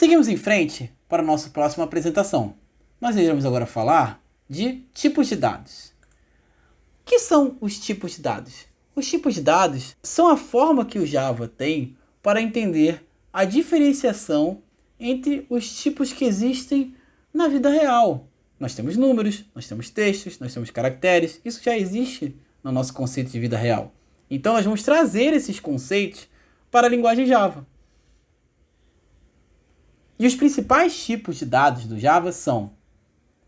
Seguimos em frente para a nossa próxima apresentação. Nós iremos agora falar de tipos de dados. O que são os tipos de dados? Os tipos de dados são a forma que o Java tem para entender a diferenciação entre os tipos que existem na vida real. Nós temos números, nós temos textos, nós temos caracteres. Isso já existe no nosso conceito de vida real. Então nós vamos trazer esses conceitos para a linguagem Java. E os principais tipos de dados do Java são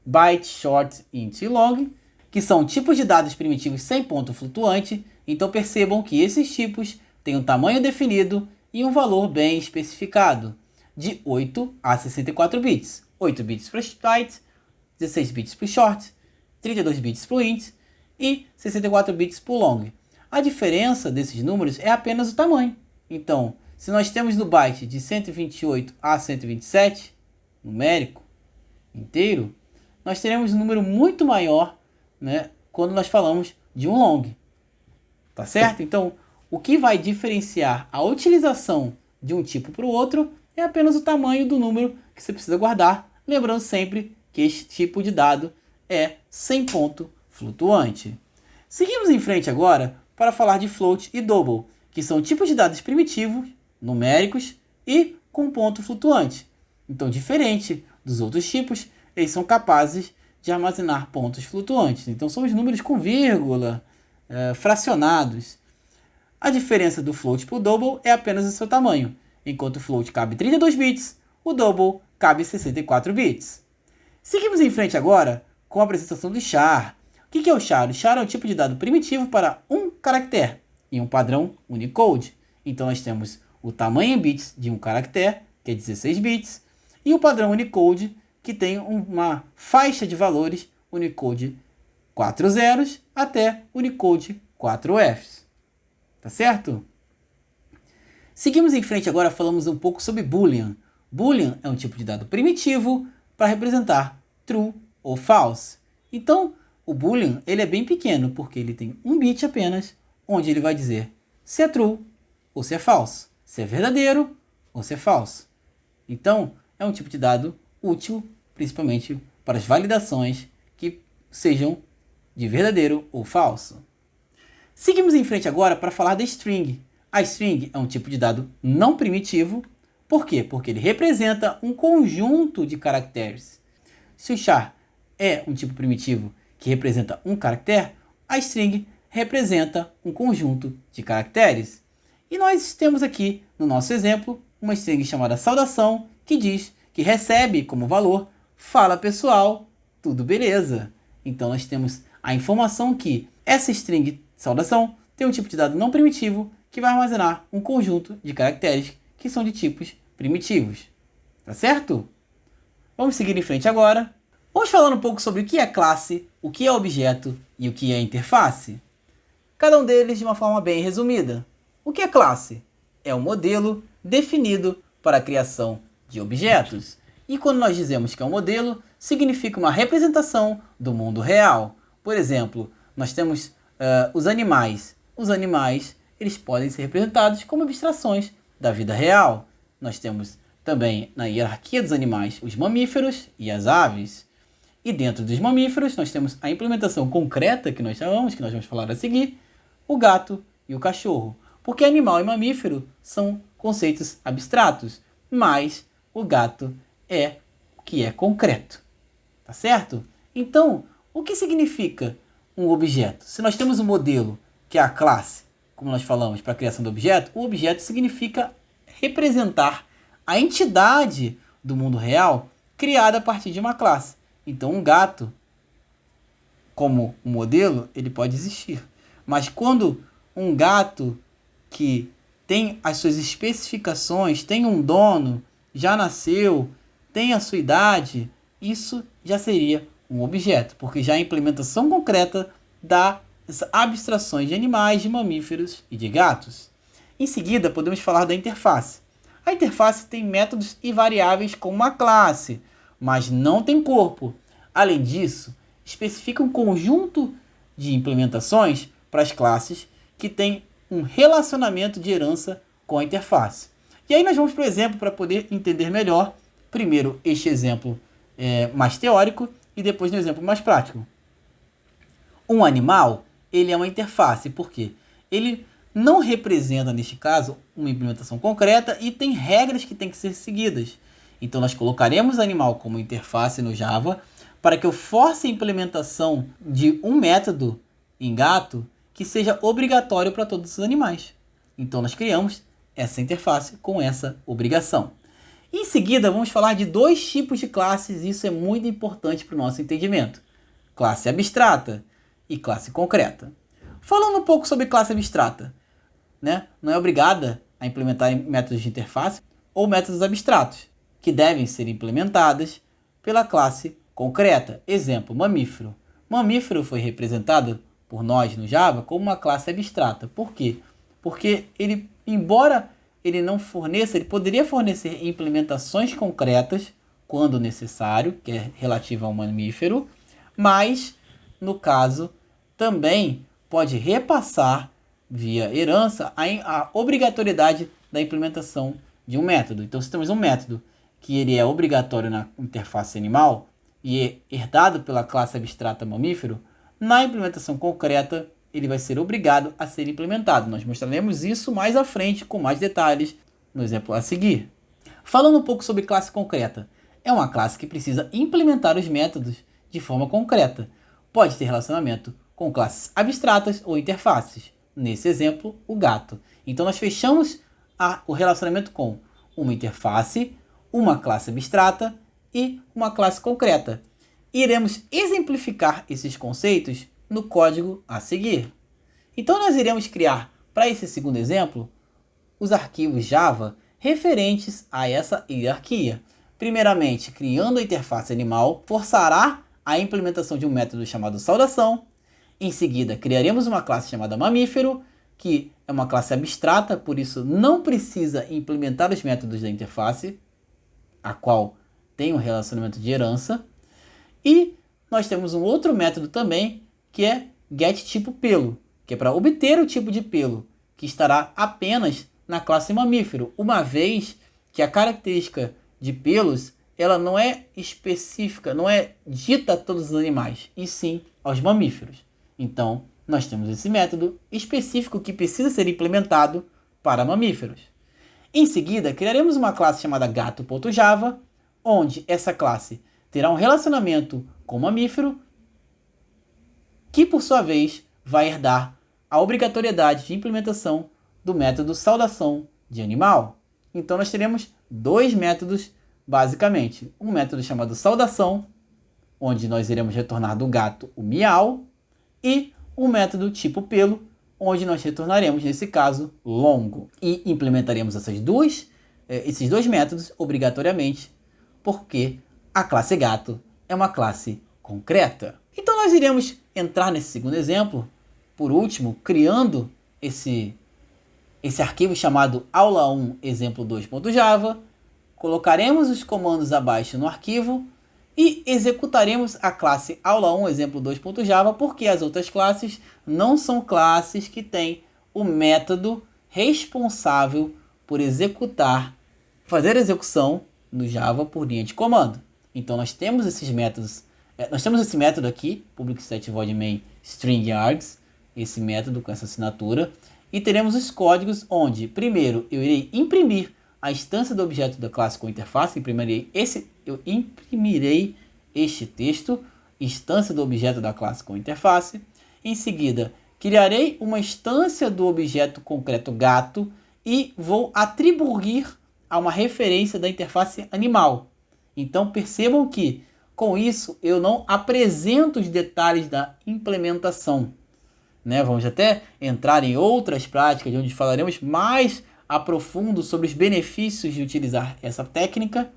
byte, short, int e long, que são tipos de dados primitivos sem ponto flutuante. Então percebam que esses tipos têm um tamanho definido e um valor bem especificado, de 8 a 64 bits. 8 bits para o byte, 16 bits para o short, 32 bits para o int e 64 bits para o long. A diferença desses números é apenas o tamanho. Então, se nós temos no byte de 128 a 127, numérico, inteiro, nós teremos um número muito maior, né, quando nós falamos de um long. Tá certo? Então, o que vai diferenciar a utilização de um tipo para o outro é apenas o tamanho do número que você precisa guardar. Lembrando sempre que este tipo de dado é sem ponto flutuante. Seguimos em frente agora para falar de float e double, que são tipos de dados primitivos, numéricos e com ponto flutuante. Então, diferente dos outros tipos, eles são capazes de armazenar pontos flutuantes. Então, são os números com vírgula, fracionados. A diferença do float para o double é apenas o seu tamanho. Enquanto o float cabe 32 bits, o double cabe 64 bits. Seguimos em frente agora com a apresentação do char. O que é o char? O char é um tipo de dado primitivo para um caractere em um padrão Unicode. Então nós temos o tamanho em bits de um caractere, que é 16 bits, e o padrão Unicode, que tem uma faixa de valores Unicode 4 zeros até Unicode 4 Fs. Tá certo? Seguimos em frente agora, falamos um pouco sobre Boolean. Boolean é um tipo de dado primitivo para representar true ou false. Então, o Boolean ele é bem pequeno, porque ele tem um bit apenas, onde ele vai dizer se é true ou se é false, se é verdadeiro ou se é falso. Então, é um tipo de dado útil, principalmente para as validações que sejam de verdadeiro ou falso. Seguimos em frente agora para falar da string. A string é um tipo de dado não primitivo. Por quê? Porque ele representa um conjunto de caracteres. Se o char é um tipo primitivo que representa um caractere, a string representa um conjunto de caracteres. E nós temos aqui, no nosso exemplo, uma string chamada saudação, que diz que recebe como valor fala pessoal, tudo beleza. Então nós temos a informação que essa string saudação tem um tipo de dado não primitivo que vai armazenar um conjunto de caracteres que são de tipos primitivos. Tá certo? Vamos seguir em frente agora. Vamos falar um pouco sobre o que é classe, o que é objeto e o que é interface. Cada um deles de uma forma bem resumida. O que é classe? É um modelo definido para a criação de objetos. E quando nós dizemos que é um modelo, significa uma representação do mundo real. Por exemplo, nós temos os animais. Os animais eles podem ser representados como abstrações da vida real. Nós temos também na hierarquia dos animais os mamíferos e as aves. E dentro dos mamíferos nós temos a implementação concreta que nós chamamos, que nós vamos falar a seguir, o gato e o cachorro. Porque animal e mamífero são conceitos abstratos, mas o gato é o que é concreto. Tá certo? Então, o que significa um objeto? Se nós temos um modelo, que é a classe, como nós falamos, para a criação do objeto, o objeto significa representar a entidade do mundo real criada a partir de uma classe. Então, um gato, como um modelo, ele pode existir. Mas quando um gato que tem as suas especificações, tem um dono, já nasceu, tem a sua idade, isso já seria um objeto, porque já é a implementação concreta das abstrações de animais, de mamíferos e de gatos. Em seguida, podemos falar da interface. A interface tem métodos e variáveis como uma classe, mas não tem corpo. Além disso, especifica um conjunto de implementações para as classes que tem um relacionamento de herança com a interface. E aí nós vamos para o exemplo para poder entender melhor primeiro este exemplo mais teórico e depois no exemplo mais prático. Um animal, ele é uma interface, porque ele não representa, neste caso, uma implementação concreta e tem regras que têm que ser seguidas. Então, nós colocaremos animal como interface no Java para que eu force a implementação de um método em gato que seja obrigatório para todos os animais. Então, nós criamos essa interface com essa obrigação. Em seguida, vamos falar de dois tipos de classes, e isso é muito importante para o nosso entendimento. Classe abstrata e classe concreta. Falando um pouco sobre classe abstrata, né? Não é obrigada a implementar métodos de interface ou métodos abstratos, que devem ser implementadas pela classe concreta. Exemplo, mamífero. Mamífero foi representado por nós no Java como uma classe abstrata. Por quê? Porque ele, embora ele não forneça, ele poderia fornecer implementações concretas quando necessário, que é relativo ao mamífero, mas, no caso, também pode repassar via herança a obrigatoriedade da implementação de um método. Então, se temos um método que ele é obrigatório na interface animal e é herdado pela classe abstrata mamífero, na implementação concreta ele vai ser obrigado a ser implementado. Nós mostraremos isso mais à frente com mais detalhes no exemplo a seguir. Falando um pouco sobre classe concreta, é uma classe que precisa implementar os métodos de forma concreta. Pode ter relacionamento com classes abstratas ou interfaces. Nesse exemplo, o gato. Então nós fechamos o relacionamento com uma interface, uma classe abstrata e uma classe concreta. Iremos exemplificar esses conceitos no código a seguir. Então nós iremos criar, para esse segundo exemplo, os arquivos Java referentes a essa hierarquia. Primeiramente, criando a interface animal, forçará a implementação de um método chamado saudação. Em seguida, criaremos uma classe chamada mamífero, que é uma classe abstrata, por isso não precisa implementar os métodos da interface, a qual tem um relacionamento de herança. E nós temos um outro método também, que é getTipoPelo, que é para obter o tipo de pelo, que estará apenas na classe mamífero, uma vez que a característica de pelos ela não é específica, não é dita a todos os animais, e sim aos mamíferos. Então, nós temos esse método específico que precisa ser implementado para mamíferos. Em seguida, criaremos uma classe chamada gato.java, onde essa classe terá um relacionamento com o mamífero, que por sua vez vai herdar a obrigatoriedade de implementação do método saudação de animal. Então nós teremos dois métodos basicamente. Um método chamado saudação, onde nós iremos retornar do gato o miau, e um método tipo pelo, onde nós retornaremos, nesse caso, longo. E implementaremos esses dois métodos obrigatoriamente, porque a classe gato é uma classe concreta. Então nós iremos entrar nesse segundo exemplo, por último, criando esse arquivo chamado aula1 exemplo2.java, colocaremos os comandos abaixo no arquivo e executaremos a classe aula1 exemplo2.java, porque as outras classes não são classes que têm o método responsável por fazer a execução no Java por linha de comando. Então nós temos esses métodos, nós temos esse método aqui, public set void main string args, esse método com essa assinatura, e teremos os códigos onde, primeiro, eu irei imprimir a instância do objeto da classe com interface, eu imprimirei este texto, instância do objeto da classe com interface. Em seguida, criarei uma instância do objeto concreto gato e vou atribuir a uma referência da interface animal. Então percebam que com isso eu não apresento os detalhes da implementação. Vamos até entrar em outras práticas onde falaremos mais a profundo sobre os benefícios de utilizar essa técnica,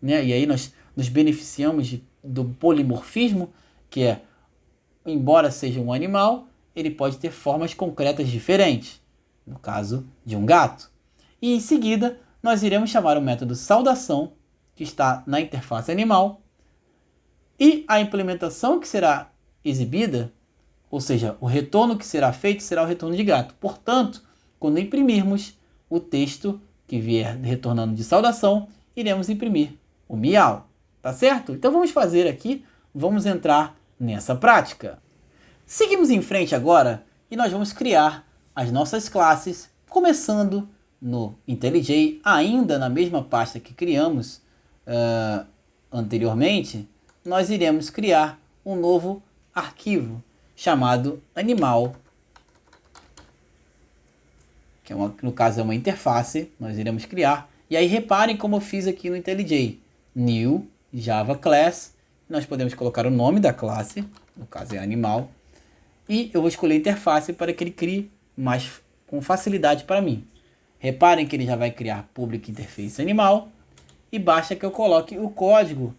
e aí nós nos beneficiamos do polimorfismo, que é, embora seja um animal, ele pode ter formas concretas diferentes, no caso de um gato. E em seguida, nós iremos chamar o método saudação, que está na interface animal, e a implementação que será exibida, ou seja, o retorno que será feito será o retorno de gato. Portanto, quando imprimirmos o texto que vier retornando de saudação, iremos imprimir o miau, tá certo? Então vamos fazer aqui, vamos entrar nessa prática. Seguimos em frente agora e nós vamos criar as nossas classes, começando no IntelliJ, ainda na mesma pasta que criamos anteriormente, nós iremos criar um novo arquivo chamado animal, que no caso é uma interface, nós iremos criar. E aí reparem como eu fiz aqui no IntelliJ, New Java Class, nós podemos colocar o nome da classe, no caso é animal, e eu vou escolher a interface para que ele crie mais com facilidade para mim. Reparem que ele já vai criar Public Interface Animal, e basta que eu coloque o código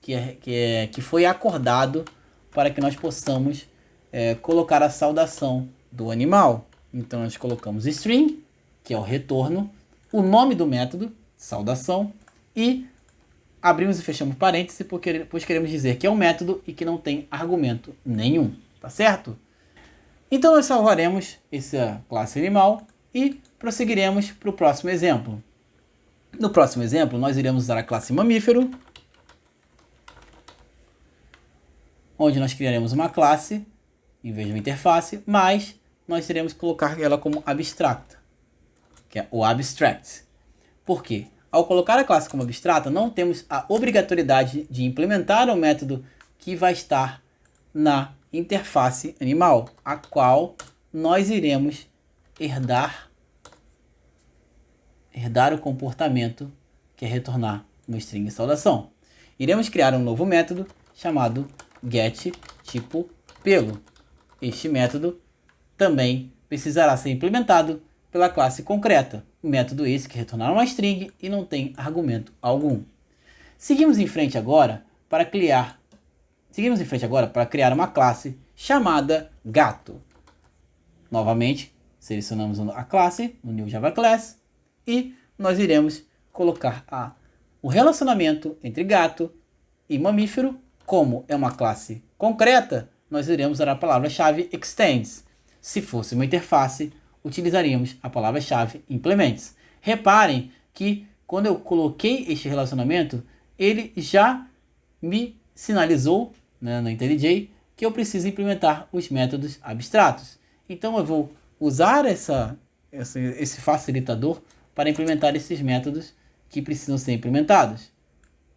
que foi acordado para que nós possamos colocar a saudação do animal. Então nós colocamos string, que é o retorno, o nome do método, saudação, e abrimos e fechamos parênteses, pois queremos dizer que é um método e que não tem argumento nenhum, tá certo? Então nós salvaremos essa classe animal e prosseguiremos para o próximo exemplo. No próximo exemplo, nós iremos usar a classe mamífero, onde nós criaremos uma classe, em vez de uma interface, mas nós iremos colocar ela como abstracta, que é o abstract. Por quê? Ao colocar a classe como abstrata, não temos a obrigatoriedade de implementar o método que vai estar na interface animal, a qual nós iremos herdar o comportamento que é retornar uma string de saudação. Iremos criar um novo método chamado getTipoPelo. Este método também precisará ser implementado pela classe concreta, o método esse que retornar uma string e não tem argumento algum. Seguimos em frente agora para criar uma classe chamada gato. Novamente, selecionamos a classe, no New Java Class, e nós iremos colocar o relacionamento entre gato e mamífero. Como é uma classe concreta, nós iremos usar a palavra-chave extends. Se fosse uma interface, utilizaríamos a palavra-chave implements. Reparem que quando eu coloquei este relacionamento, ele já me sinalizou, no IntelliJ, que eu preciso implementar os métodos abstratos. Então eu vou usar esse facilitador para implementar esses métodos que precisam ser implementados.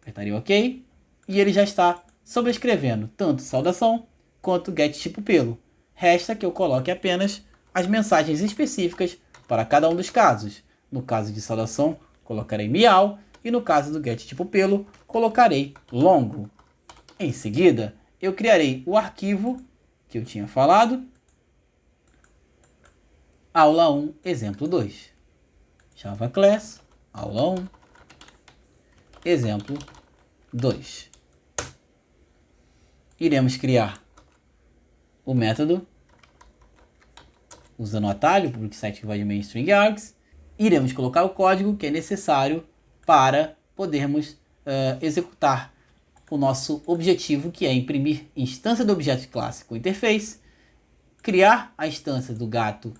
Apertaria OK e ele já está sobrescrevendo tanto saudação quanto getTipoPelo. Resta que eu coloque apenas as mensagens específicas para cada um dos casos. No caso de saudação, colocarei miau e no caso do getTipoPelo, colocarei longo. Em seguida, eu criarei o arquivo que eu tinha falado, aula 1, exemplo 2. Java Class, aula 1, exemplo 2. Iremos criar o método usando o atalho public set void main string args. Iremos colocar o código que é necessário para podermos executar o nosso objetivo, que é imprimir instância do objeto classe com interface, criar a instância do gato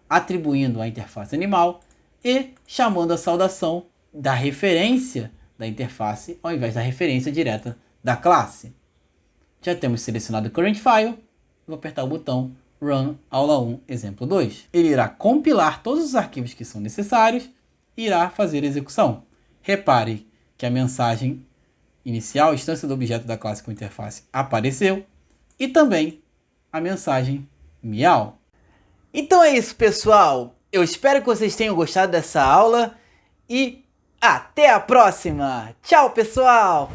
atribuindo a interface animal e chamando a saudação da referência da interface ao invés da referência direta da classe. Já temos selecionado o current file, vou apertar o botão Run aula 1, exemplo 2. Ele irá compilar todos os arquivos que são necessários e irá fazer a execução. Repare que a mensagem inicial, instância do objeto da classe com interface, apareceu e também a mensagem miau. Então é isso, pessoal. Eu espero que vocês tenham gostado dessa aula e até a próxima. Tchau, pessoal!